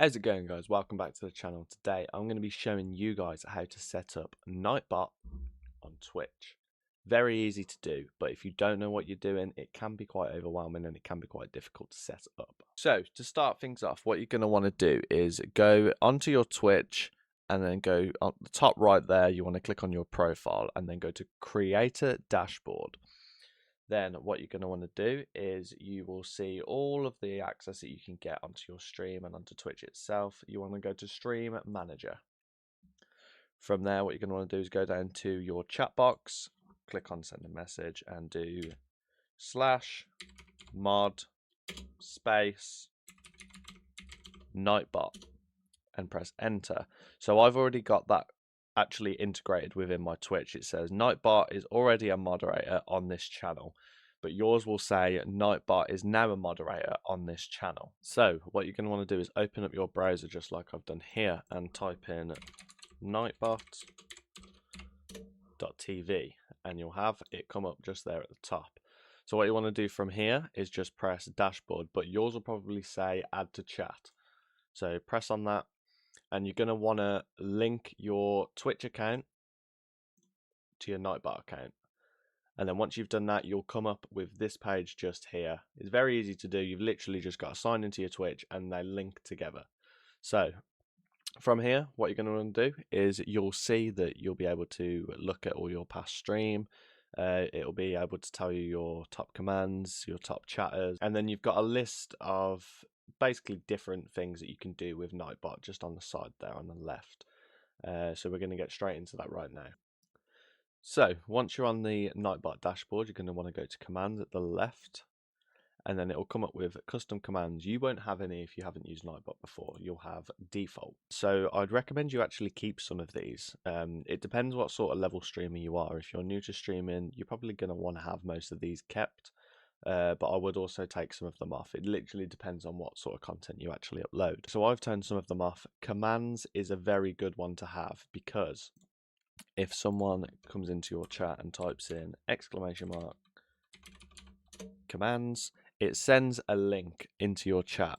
How's it going, guys? Welcome back to the channel. Today I'm going to be showing you guys how to set up NightBot on Twitch. Very easy to do, but if you don't know what you're doing, it can be quite overwhelming and it can be quite difficult to set up. So to start things off, what you're going to want to do is go onto your Twitch and then go on the top right there. You want to click on your profile and then go to Creator Dashboard. Then what you're going to want to do is you will see all of the access that you can get onto your stream and onto Twitch itself. You want to go to Stream Manager. From there, what you're going to want to do is go down to your chat box, click on send a message and do /mod space NightBot and press enter. So I've already got that actually integrated within my Twitch. It says NightBot is already a moderator on this channel, but yours will say NightBot is now a moderator on this channel. So what you're going to want to do is open up your browser just like I've done here and type in nightbot.tv and you'll have it come up just there at the top. So what you want to do from here is just press dashboard, but yours will probably say add to chat. So press on that. And you're going to want to link your Twitch account to your NightBot account. And then once you've done that, you'll come up with this page just here. It's very easy to do. You've literally just got to sign into your Twitch and they link together. So from here, what you're going to want to do is you'll see that you'll be able to look at all your past stream. It'll be able to tell you your top commands, your top chatters, and then you've got a list of basically different things that you can do with NightBot just on the side there on the left. So we're going to get straight into that right now. So once you're on the NightBot dashboard, you're going to want to go to commands at the left, and then it will come up with custom commands. You won't have any if you haven't used NightBot before. You'll have default. So I'd recommend you actually keep some of these. It depends what sort of level streamer you are. If you're new to streaming, you're probably going to want to have most of these kept. But I would also take some of them off. It literally depends on what sort of content you actually upload. So I've turned some of them off. Commands is a very good one to have because if someone comes into your chat and types in !commands, it sends a link into your chat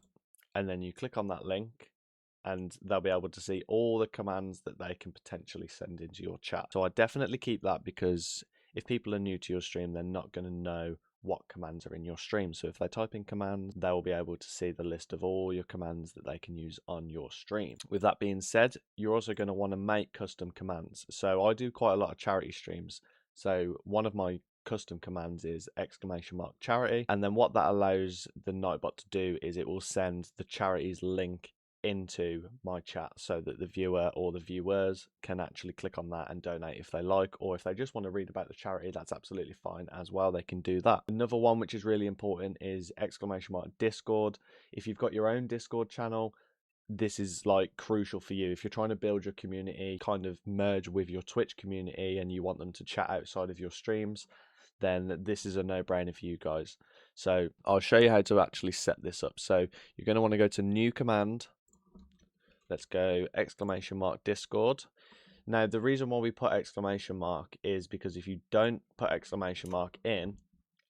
and then you click on that link and they'll be able to see all the commands that they can potentially send into your chat. So I definitely keep that because if people are new to your stream, they're not going to know what commands are in your stream. So if they type in commands, they will be able to see the list of all your commands that they can use on your stream. With that being said, you're also going to want to make custom commands. So I do quite a lot of charity streams. So one of my custom commands is !charity, and then what that allows the NightBot to do is it will send the charity's link into my chat so that the viewer or the viewers can actually click on that and donate if they like, or if they just want to read about the charity, that's absolutely fine as well. They can do that. Another one which is really important is !Discord. If you've got your own Discord channel, this is like crucial for you. If you're trying to build your community, kind of merge with your Twitch community and you want them to chat outside of your streams, then this is a no-brainer for you guys. So I'll show you how to actually set this up. So you're going to want to go to new command. Let's go !Discord. Now the reason why we put ! is because if you don't put ! in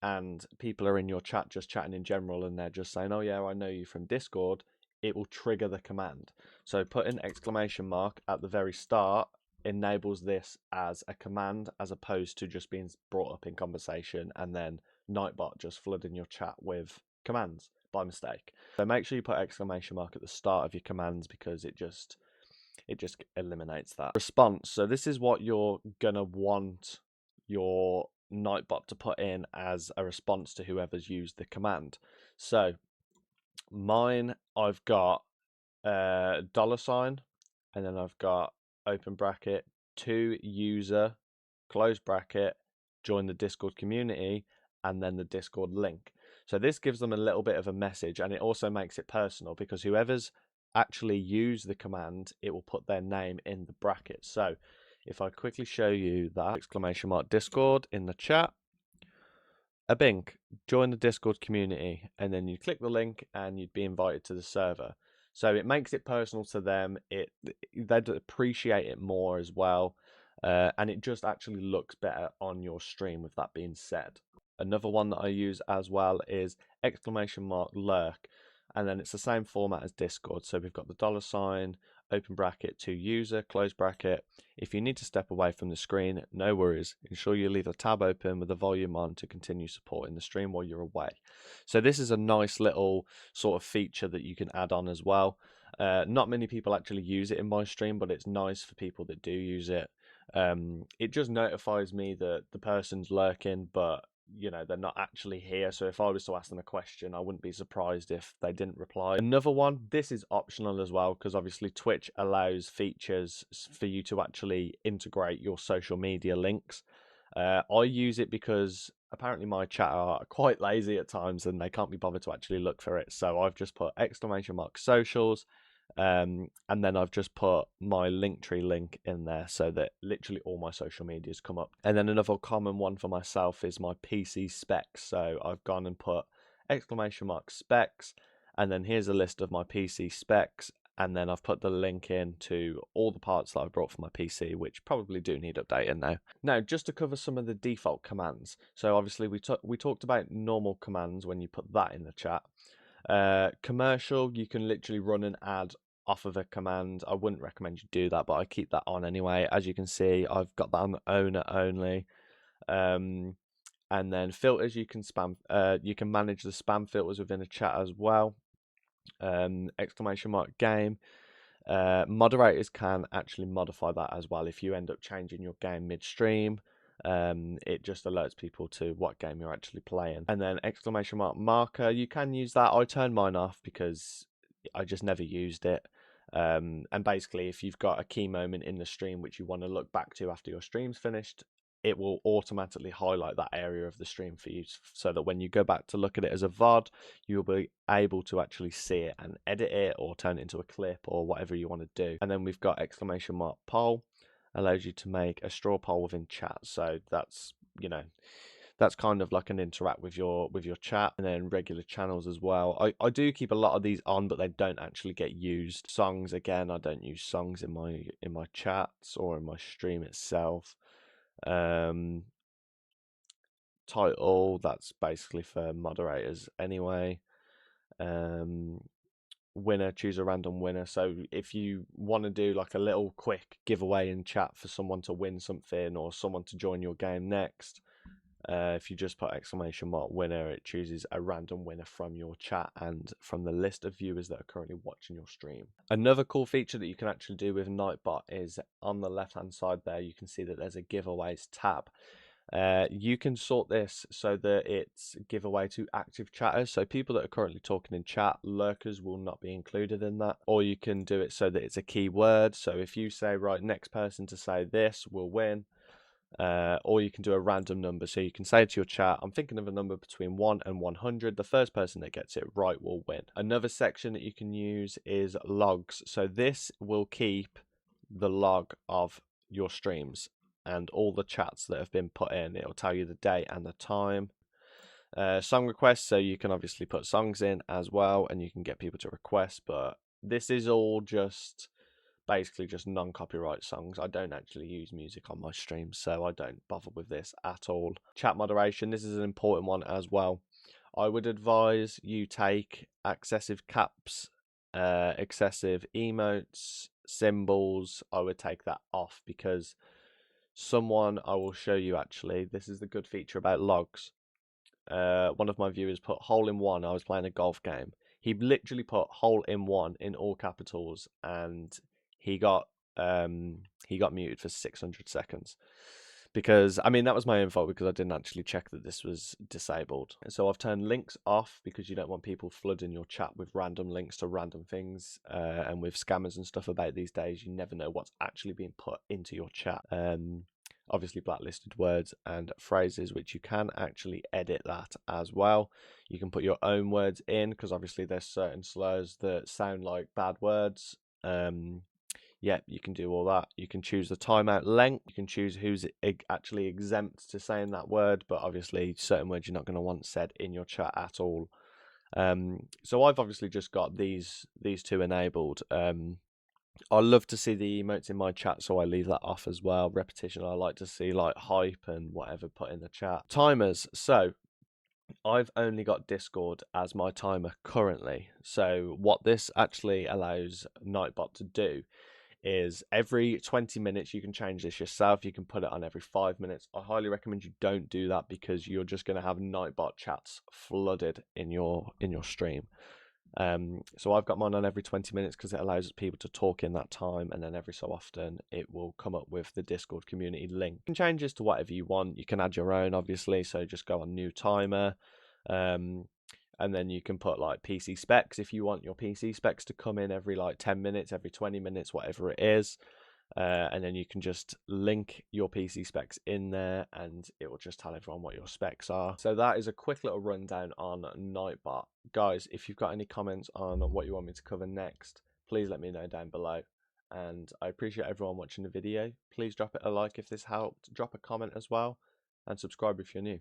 and people are in your chat just chatting in general and they're just saying, oh yeah, I know you from Discord, it will trigger the command. So putting ! at the very start enables this as a command as opposed to just being brought up in conversation and then NightBot just flooding your chat with commands by mistake. So make sure you put ! at the start of your commands because it just eliminates that. Response. So this is what you're gonna want your NightBot to put in as a response to whoever's used the command. So mine, I've got $, and then I've got open bracket, to user, close bracket, join the Discord community, and then the Discord link. So this gives them a little bit of a message, and it also makes it personal because whoever's actually used the command, it will put their name in the bracket. So if I quickly show you that !Discord in the chat, Abynq, join the Discord community, and then you click the link and you'd be invited to the server. So it makes it personal to them. They'd appreciate it more as well, and it just actually looks better on your stream. With that being said, another one that I use as well is !Lurk, And then it's the same format as Discord. So we've got the $, open bracket to user, close bracket. If you need to step away from the screen, no worries. Ensure you leave the tab open with the volume on to continue supporting the stream while you're away. So this is a nice little sort of feature that you can add on as well. Not many people actually use it in my stream, but it's nice for people that do use it. It just notifies me that the person's lurking, but they're not actually here. So if I was to ask them a question, I wouldn't be surprised if they didn't reply. Another one, this is optional as well, because obviously Twitch allows features for you to actually integrate your social media links. I use it because apparently my chat are quite lazy at times and they can't be bothered to actually look for it. So I've just put !socials. And then I've just put my Linktree link in there so that literally all my social medias come up. And then another common one for myself is my PC specs. So I've gone and put !specs, and then here's a list of my PC specs. And then I've put the link in to all the parts that I've brought for my PC, which probably do need updating now. Now, just to cover some of the default commands. So obviously we talked about normal commands when you put that in the chat. Commercial, you can literally run an ad off of a command. I wouldn't recommend you do that, but I keep that on anyway. As you can see, I've got that on owner only. And then filters, you can manage the spam filters within a chat as well. !game. Moderators can actually modify that as well. If you end up changing your game midstream, it just alerts people to what game you're actually playing. And then !marker, you can use that. I turned mine off because I just never used it. And basically, if you've got a key moment in the stream which you want to look back to after your stream's finished, it will automatically highlight that area of the stream for you, so that when you go back to look at it as a VOD, you'll be able to actually see it and edit it or turn it into a clip or whatever you want to do. And then we've got !poll, allows you to make a straw poll within chat. So that's kind of like an interact with your chat. And then regular channels as well. I do keep a lot of these on, but they don't actually get used. Songs, again, I don't use songs in my chats or in my stream itself. Title, that's basically for moderators anyway. Winner, choose a random winner. So if you want to do like a little quick giveaway in chat for someone to win something or someone to join your game next, if you just put !winner, it chooses a random winner from your chat and from the list of viewers that are currently watching your stream. Another cool feature that you can actually do with NightBot is on the left hand side there, you can see that there's a giveaways tab. You can sort this so that it's giveaway to active chatters. So people that are currently talking in chat, lurkers will not be included in that. Or you can do it so that it's a keyword. So if you say, right, next person to say this will win. Or you can do a random number. So you can say to your chat, I'm thinking of a number between 1 and 100. The first person that gets it right will win. Another section that you can use is logs. So this will keep the log of your streams and all the chats that have been put in. It'll tell you the date and the time. Song requests, so you can obviously put songs in as well and you can get people to request, but this is all just basically just non-copyright songs. I don't actually use music on my stream, so I don't bother with this at all. Chat moderation, this is an important one as well. I would advise you take excessive caps, excessive emotes, symbols. I would take that off because I will show you actually, this is the good feature about logs. One of my viewers put hole in one. I was playing a golf game. He literally put hole in one in all capitals and he got muted for 600 seconds. Because, I mean, that was my own fault because I didn't actually check that this was disabled. So I've turned links off because you don't want people flooding your chat with random links to random things. And with scammers and stuff about these days, you never know what's actually being put into your chat. Obviously blacklisted words and phrases, which you can actually edit that as well. You can put your own words in because obviously there's certain slurs that sound like bad words. Yeah, you can do all that. You can choose the timeout length. You can choose who's actually exempt to saying that word, but obviously certain words you're not going to want said in your chat at all. So I've obviously just got these two enabled. I love to see the emotes in my chat, so I leave that off as well. Repetition, I like to see like hype and whatever put in the chat. Timers. So I've only got Discord as my timer currently. So what this actually allows NightBot to do is every 20 minutes you can change this yourself. You can put it on every 5 minutes. I highly recommend you don't do that because you're just going to have NightBot chats flooded in your stream. So I've got mine on every 20 minutes because it allows people to talk in that time, and then every so often it will come up with the Discord community link. You can change this to whatever you want. You can add your own, obviously, so just go on new timer. And then you can put like PC specs if you want your PC specs to come in every like 10 minutes, every 20 minutes, whatever it is. And then you can just link your PC specs in there and it will just tell everyone what your specs are. So that is a quick little rundown on NightBot. Guys, if you've got any comments on what you want me to cover next, please let me know down below. And I appreciate everyone watching the video. Please drop it a like if this helped, drop a comment as well, and subscribe if you're new.